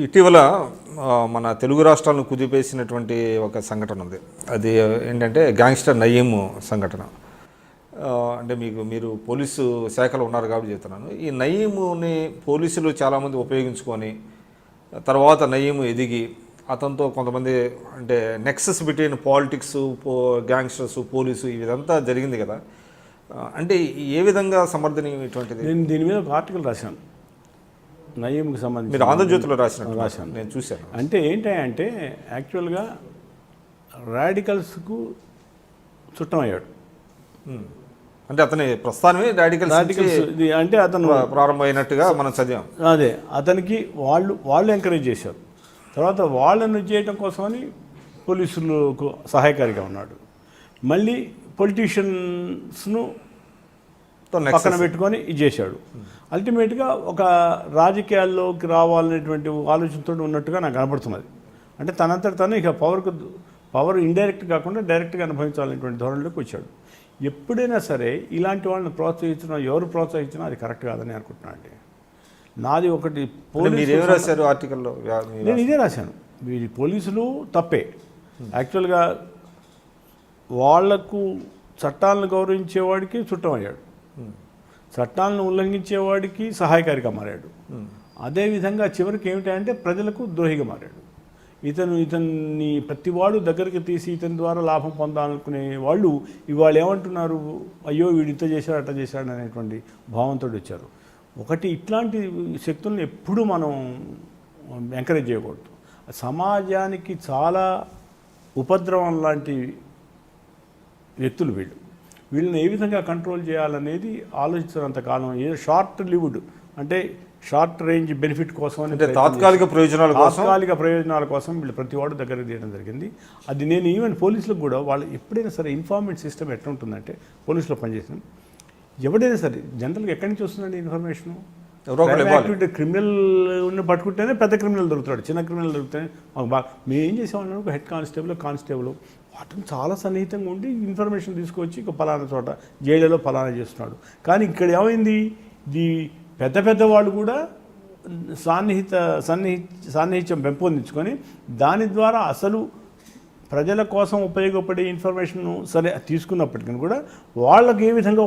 ఇటీవల మన తెలుగు రాష్ట్రాలను కుదిపేసినటువంటి ఒక సంఘటన ఉంది. అది ఏంటంటే గ్యాంగ్స్టర్ నయీం సంఘటన. అంటే మీరు పోలీసు శాఖలో ఉన్నారు కాబట్టి చెప్తున్నాను. ఈ నయీంని పోలీసులు చాలామంది ఉపయోగించుకొని తర్వాత నయీం ఎదిగి అతనితో కొంతమంది అంటే Nexus between politics, gangsters, police ఇదంతా జరిగింది కదా. అంటే ఏ విధంగా సమర్థనీయం ఇటువంటిది? నేను దీని మీద ఒక ఆర్టికల్ రాశాను, నయీంకి సంబంధించి. మీరు ఆంధ్రజ్యోతిలో రాశాను, నేను చూశాను. అంటే ఏంటంటే యాక్చువల్గా రాడికల్స్కు చుట్టం అయ్యాడు. అంటే అతని ప్రస్థానమే రాడికల్స్ అంటే అతను ప్రారంభమైనట్టుగా మనం చదివాం. అదే అతనికి వాళ్ళు ఎంకరేజ్ చేశారు. తర్వాత వాళ్ళను చేయటం కోసమని పోలీసులకు సహాయకారిగా ఉన్నాడు. మళ్ళీ పొలిటీషియన్స్ను పక్కన పెట్టుకొని ఇది చేశాడు. అల్టిమేట్గా ఒక రాజకీయాల్లోకి రావాలనేటువంటి ఆలోచనతో ఉన్నట్టుగా నాకు కనపడుతున్నది. అంటే తనంతట తను ఇక పవర్ ఇండైరెక్ట్ కాకుండా డైరెక్ట్గా అనుభవించాలనేటువంటి ధోరణిలోకి వచ్చాడు. ఎప్పుడైనా సరే ఇలాంటి వాళ్ళని ప్రోత్సహించడం, ఎవరు ప్రోత్సహించినా అది కరెక్ట్ కాదని అనుకుంటున్నాను అండి. నాది ఒకటి రాశారు ఆర్టికల్లో, నేను ఇదే రాశాను. వీరి పోలీసులు తప్పే. యాక్చువల్గా వాళ్లకు చట్టాలను గౌరవించేవాడికి చుట్టం అయ్యాడు, చట్టాలను ఉల్లంఘించేవాడికి సహాయకారిగా మారాడు. అదేవిధంగా చివరికి ఏమిటంటే ప్రజలకు ద్రోహిగా మారాడు. ఇతన్ని ప్రతివాడు దగ్గరికి తీసి ఇతని ద్వారా లాభం పొందాలనుకునే వాళ్ళు ఇవాళ ఏమంటున్నారు, అయ్యో వీడు ఇంత చేశాడు అట్లా చేశాడు అనేటువంటి భావంతో వచ్చారు. ఒకటి ఇట్లాంటి శక్తులను ఎప్పుడూ మనం ఎంకరేజ్ చేయకూడదు. సమాజానికి చాలా ఉపద్రవం లాంటి వ్యక్తులు వీళ్ళని ఏ విధంగా కంట్రోల్ చేయాలనేది ఆలోచించినంత కాలం షార్ట్ లివ్డ్ అంటే షార్ట్ రేంజ్ బెనిఫిట్ కోసం అంటే తాత్కాలిక ప్రయోజనాల కోసం వీళ్ళు ప్రతివాడు దగ్గర తీయడం జరిగింది. అది నేను ఈవెన్ పోలీసులకు కూడా వాళ్ళు ఎప్పుడైనా సరే ఇన్ఫార్మేషన్ సిస్టమ్ ఎట్లా ఉంటుందంటే పోలీసులో పనిచేసిన ఎవడైనా సరే జనరల్గా ఎక్కడి నుంచి వస్తుందండి ఇన్ఫర్మేషను? క్రిమినల్ ఉన్న పట్టుకుంటేనే పెద్ద క్రిమినల్ దొరుకుతాడు, చిన్న క్రిమినల్ దొరుకుతాయి. మాకు బాగా మేము ఏం చేసామన్నా ఒక హెడ్ కానిస్టేబుల్ వాటిని చాలా సన్నిహితంగా ఉండి ఇన్ఫర్మేషన్ తీసుకొచ్చి ఇక పలానా చోట జైలులో పలానా చేస్తున్నాడు. కానీ ఇక్కడ ఏమైంది, ఈ పెద్ద వాళ్ళు కూడా సాన్నిహిత్యం పెంపొందించుకొని దాని ద్వారా అసలు ప్రజల కోసం ఉపయోగపడే ఇన్ఫర్మేషన్ సరే తీసుకున్నప్పటికీ కూడా వాళ్ళకి ఏ విధంగా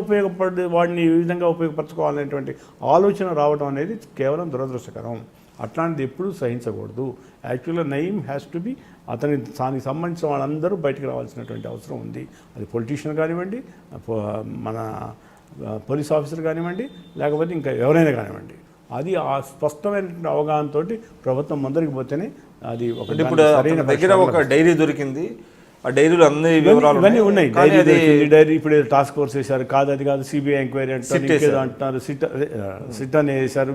వాడిని ఏ విధంగా ఉపయోగపరచుకోవాలనేటువంటి ఆలోచన రావడం అనేది కేవలం దురదృష్టకరం. అట్లాంటిది ఎప్పుడూ సహించకూడదు. యాక్చువల్గా నయీం హ్యాస్ టు బి దానికి సంబంధించిన వాళ్ళందరూ బయటకు రావాల్సినటువంటి అవసరం ఉంది. అది పొలిటీషియన్ కానివ్వండి, మన పోలీస్ ఆఫీసర్ కానివ్వండి, లేకపోతే ఇంకా ఎవరైనా కానివ్వండి, అది ఆ స్పష్టమైనటువంటి అవగాహనతో ప్రభుత్వం ముందరికి పోతేనే అది ఒక దగ్గర ఒక డైరీ దొరికింది. ఆ డైరీలో అన్ని వివరాలు ఇవన్నీ ఉన్నాయి. డైరీ ఇప్పుడు టాస్క్ ఫోర్స్ వేశారు, అది కాదు సిబిఐ ఎంక్వైరీ అంటున్నారు, సిట్ అని వేశారు.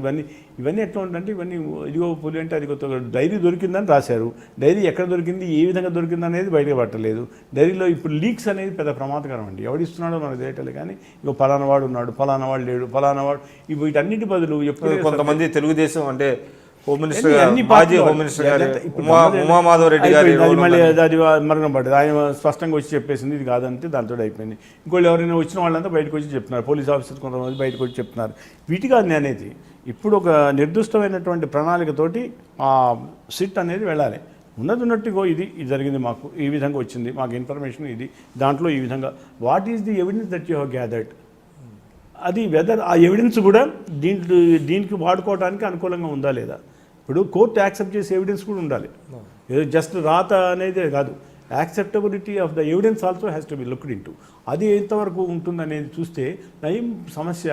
ఇవన్నీ ఎట్లా ఉంటుందంటే ఇవన్నీ ఇదిగో పులి అంటే అది కొత్త డైరీ దొరికిందని రాశారు. డైరీ ఎక్కడ దొరికింది, ఏ విధంగా దొరికింది అనేది బయటకు పట్టలేదు. డైరీలో ఇప్పుడు లీక్స్ అనేది పెద్ద ప్రమాదకరం అండి. ఎవడిస్తున్నాడో మనకు తెలియట్లేదు. కానీ ఇగో ఫలానా వాడు ఉన్నాడు, ఫలానా వాడు లేడు, ఫలానా వాడు వీటన్నిటి బదులు ఎప్పుడు కొంతమంది తెలుగుదేశం అంటే మాజీ హోమ్ మినిస్టర్ ఉమామాధవరెడ్డి గారు మళ్ళీ అది మరణం పడ్డది. ఆయన స్పష్టంగా వచ్చి చెప్పేసింది ఇది కాదంటే దాంతో అయిపోయింది. ఇంకోళ్ళు ఎవరైనా వచ్చిన వాళ్ళంతా బయటకు వచ్చి చెప్తున్నారు, పోలీస్ ఆఫీసర్స్ కొంతమంది బయటకు వచ్చి చెప్తున్నారు. వీటి కాదు నేను అనేది. ఇప్పుడు ఒక నిర్దిష్టమైనటువంటి ప్రణాళికతోటి ఆ సిట్ అనేది వెళ్ళాలి. ఉన్నట్టుగో ఇది జరిగింది, మాకు ఈ విధంగా వచ్చింది, మాకు ఇన్ఫర్మేషన్ ఇది, దాంట్లో ఈ విధంగా what is the evidence that you have gathered, అది వెదర్ ఆ ఎవిడెన్స్ కూడా దీనికి వాడుకోవడానికి అనుకూలంగా ఉందా లేదా. ఇప్పుడు కోర్టు యాక్సెప్ట్ చేసే ఎవిడెన్స్ కూడా ఉండాలి. ఏదో జస్ట్ రాత అనేది కాదు, acceptability of the evidence also has to be looked in to. అది ఎంతవరకు ఉంటుందనేది చూస్తే నయీం సమస్య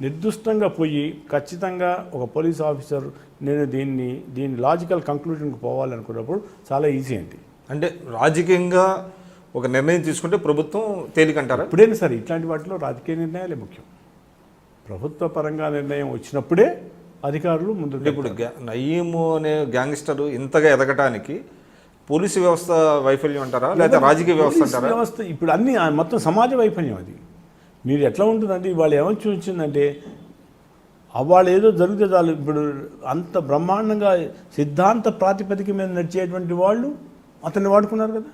నిర్దిష్టంగా పోయి ఖచ్చితంగా ఒక పోలీస్ ఆఫీసర్ నేను దీన్ని లాజికల్ కంక్లూజన్కి పోవాలనుకున్నప్పుడు చాలా ఈజీ అండి. అంటే రాజకీయంగా ఒక నిర్ణయం తీసుకుంటే ప్రభుత్వం తేలికంటారా? ఎప్పుడైనా సరే ఇట్లాంటి వాటిలో రాజకీయ నిర్ణయాలే ముఖ్యం. ప్రభుత్వ పరంగా నిర్ణయం వచ్చినప్పుడే అధికారులు ముందు. ఇప్పుడు నయీం అనే గ్యాంగ్స్టర్ ఇంతగా ఎదగటానికి పోలీసు వ్యవస్థ వైఫల్యం అంటారా, లేదా రాజకీయ వ్యవస్థ అంటారా? వ్యవస్థ ఇప్పుడు అన్ని మొత్తం సమాజ వైఫల్యం. అది మీరు ఎట్లా ఉంటుందంటే ఇవాళ ఏమని చూసిందంటే వాళ్ళు ఏదో జరిగితే చాలు. ఇప్పుడు అంత బ్రహ్మాండంగా సిద్ధాంత ప్రాతిపదిక మీద నడిచేటువంటి వాళ్ళు అతన్ని వాడుకున్నారు కదా,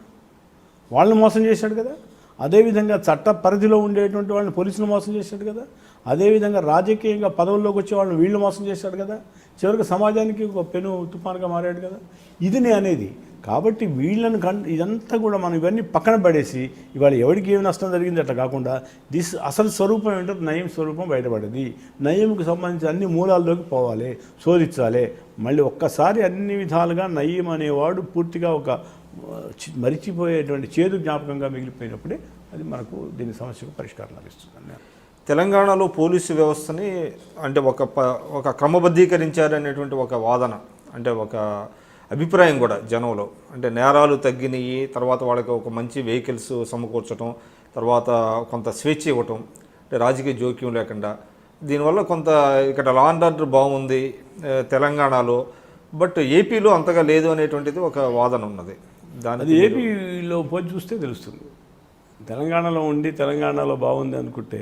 వాళ్ళని మోసం చేశాడు కదా. అదేవిధంగా చట్ట పరిధిలో ఉండేటువంటి వాళ్ళని పోలీసులు మోసం చేశాడు కదా, అదేవిధంగా రాజకీయంగా పదవుల్లోకి వచ్చే వాళ్ళని వీళ్ళు మోసం చేశాడు కదా, చివరికి సమాజానికి ఒక పెను తుఫానుగా మారాడు కదా. ఇది నేను అనేది. కాబట్టి వీళ్ళని ఇదంతా కూడా మనం ఇవన్నీ పక్కన పడేసి ఇవాళ ఎవరికి ఏమి నష్టం జరిగింది అట్లా కాకుండా అసలు స్వరూపం ఏంటో నయం స్వరూపం బయటపడది. నయంకు సంబంధించి అన్ని మూలాల్లోకి పోవాలి, శోధించాలి. మళ్ళీ ఒక్కసారి అన్ని విధాలుగా నయం అనేవాడు పూర్తిగా ఒక మరిచిపోయేటువంటి చేదు జ్ఞాపకంగా మిగిలిపోయినప్పుడే అది మనకు దీని సమస్యకు పరిష్కారం లభిస్తుంది. తెలంగాణలో పోలీసు వ్యవస్థని అంటే ఒక క్రమబద్ధీకరించారనేటువంటి ఒక వాదన, అంటే ఒక అభిప్రాయం కూడా జనంలో. అంటే నేరాలు తగ్గినాయి, తర్వాత వాళ్ళకి ఒక మంచి వెహికల్స్ సమకూర్చడం, తర్వాత కొంత స్వేచ్ఛ ఇవ్వటం, అంటే రాజకీయ జోక్యం లేకుండా, దీనివల్ల కొంత ఇక్కడ లా అండ్ ఆర్డర్ బాగుంది తెలంగాణలో, బట్ ఏపీలో అంతగా లేదు అనేటువంటిది ఒక వాదన ఉన్నది. అది ఏపీలో పోయి చూస్తే తెలుస్తుంది. తెలంగాణలో ఉండి తెలంగాణలో బాగుంది అనుకుంటే